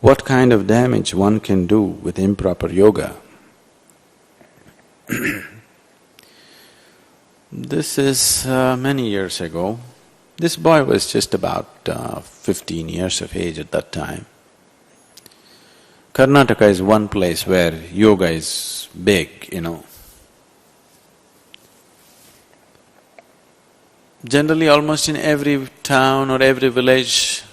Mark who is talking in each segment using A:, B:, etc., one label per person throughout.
A: what kind of damage one can do with improper yoga. This is many years ago. This boy was just about 15 years of age at that time. Karnataka is one place where yoga is big, Generally, almost in every town or every village,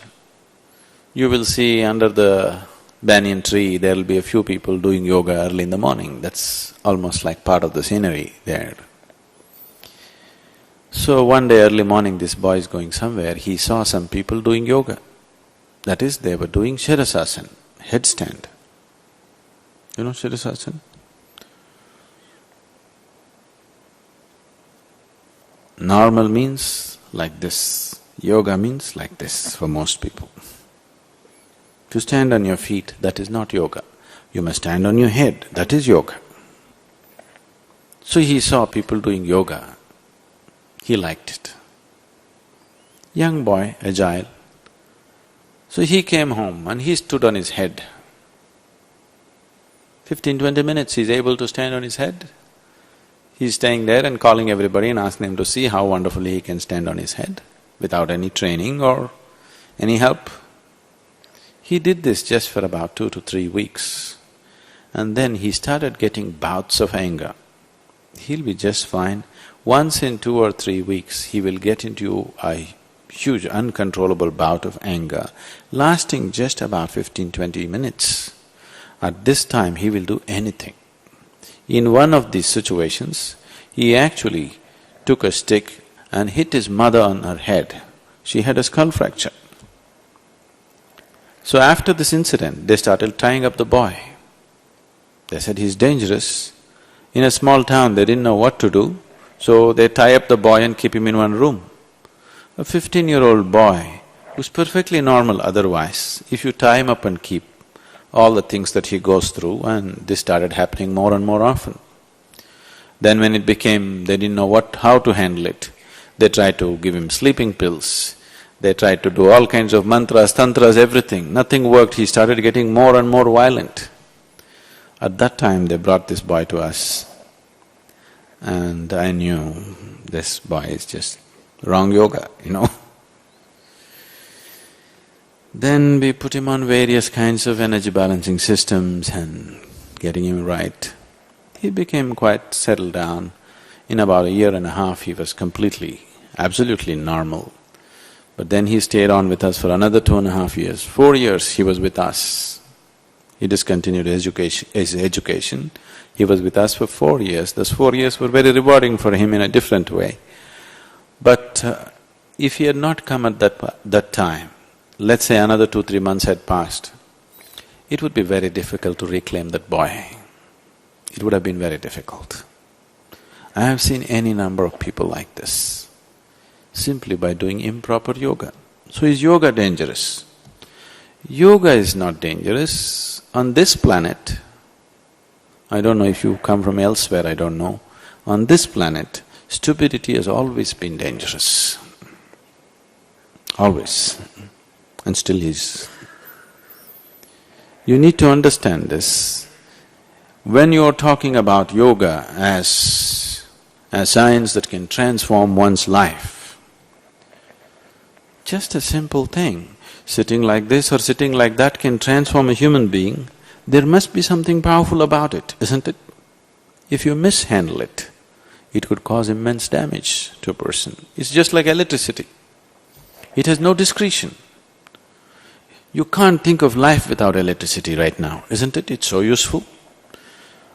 A: you will see under the banyan tree, there will be a few people doing yoga early in the morning. That's almost like part of the scenery there. So one day early morning, this boy is going somewhere, he saw some people doing yoga. That is, they were doing Shirasasana, headstand. You know Shirasasana? Normal means like this, yoga means like this for most people. To stand on your feet, that is not yoga. You must stand on your head, that is yoga. So he saw people doing yoga, he liked it. Young boy, agile. So he came home and he stood on his head. 15-20 minutes he's able to stand on his head. He's staying there and calling everybody and asking them to see how wonderfully he can stand on his head without any training or any help. He did this just for about 2 to 3 weeks, and then he started getting bouts of anger. He'll be just fine. Once in 2 or 3 weeks, he will get into a huge uncontrollable bout of anger, lasting just about 15-20 minutes. At this time, he will do anything. In one of these situations, he actually took a stick and hit his mother on her head. She had a skull fracture. So after this incident, they started tying up the boy. They said, he's dangerous. In a small town, they didn't know what to do, so they tie up the boy and keep him in one room. A 15-year-old boy who's perfectly normal otherwise, if you tie him up and keep all the things that he goes through, and this started happening more and more often. Then when it became, they didn't know how to handle it, they tried to give him sleeping pills, they tried to do all kinds of mantras, tantras, everything. Nothing worked, he started getting more and more violent. At that time, they brought this boy to us, and I knew this boy is just wrong yoga, Then we put him on various kinds of energy balancing systems and getting him right. He became quite settled down. In about 1.5 years, he was completely, absolutely normal. But then he stayed on with us for another 2.5 years. 4 years he was with us. He discontinued his education. He was with us for 4 years. Those 4 years were very rewarding for him in a different way. But if he had not come at that time, let's say another 2-3 months had passed, it would be very difficult to reclaim that boy. It would have been very difficult. I have seen any number of people like this, simply by doing improper yoga. So is yoga dangerous? Yoga is not dangerous. On this planet, I don't know if you come from elsewhere, I don't know. On this planet, stupidity has always been dangerous. Always. And still is. You need to understand this. When you are talking about yoga as science that can transform one's life, just a simple thing, sitting like this or sitting like that can transform a human being, there must be something powerful about it, isn't it? If you mishandle it, it could cause immense damage to a person. It's just like electricity. It has no discretion. You can't think of life without electricity right now, isn't it? It's so useful.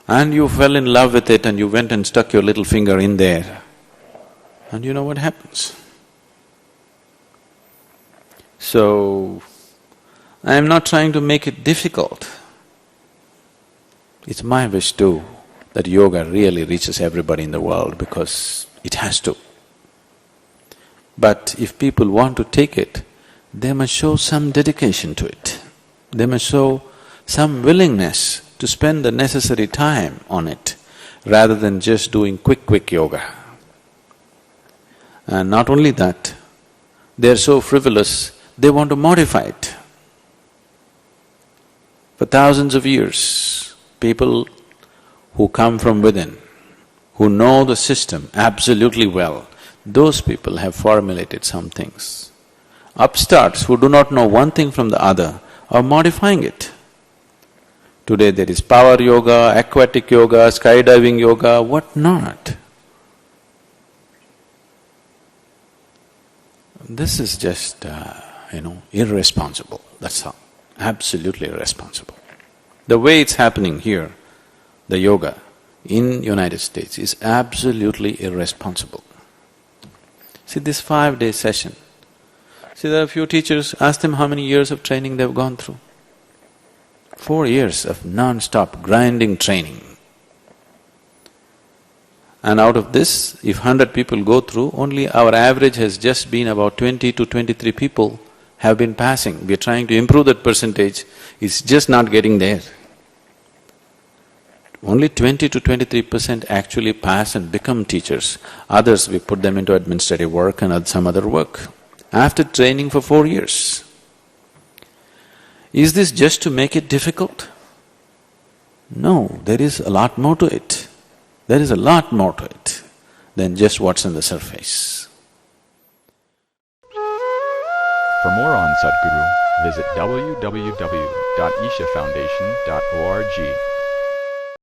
A: And you fell in love with it and you went and stuck your little finger in there, and you know what happens. So, I am not trying to make it difficult. It's my wish too that yoga really reaches everybody in the world, because it has to. But if people want to take it, they must show some dedication to it. They must show some willingness to spend the necessary time on it, rather than just doing quick yoga. And not only that, they're so frivolous, they want to modify it. For thousands of years, people who come from within, who know the system absolutely well, those people have formulated some things. Upstarts who do not know one thing from the other are modifying it. Today there is power yoga, aquatic yoga, skydiving yoga, what not. This is just, irresponsible, that's all. Absolutely irresponsible. The way it's happening here, the yoga in United States is absolutely irresponsible. See this 5-day session, see there are a few teachers, ask them how many years of training they've gone through. 4 years of non-stop grinding training. And out of this, if 100 people go through, only our average has just been about 20 to 23 people have been passing. We're trying to improve that percentage, it's just not getting there. Only 20 to 23% actually pass and become teachers. Others, we put them into administrative work and some other work. After training for 4 years. Is this just to make it difficult? No, there is a lot more to it. There is a lot more to it than just what's on the surface.
B: For more on Sadhguru, visit www.ishafoundation.org.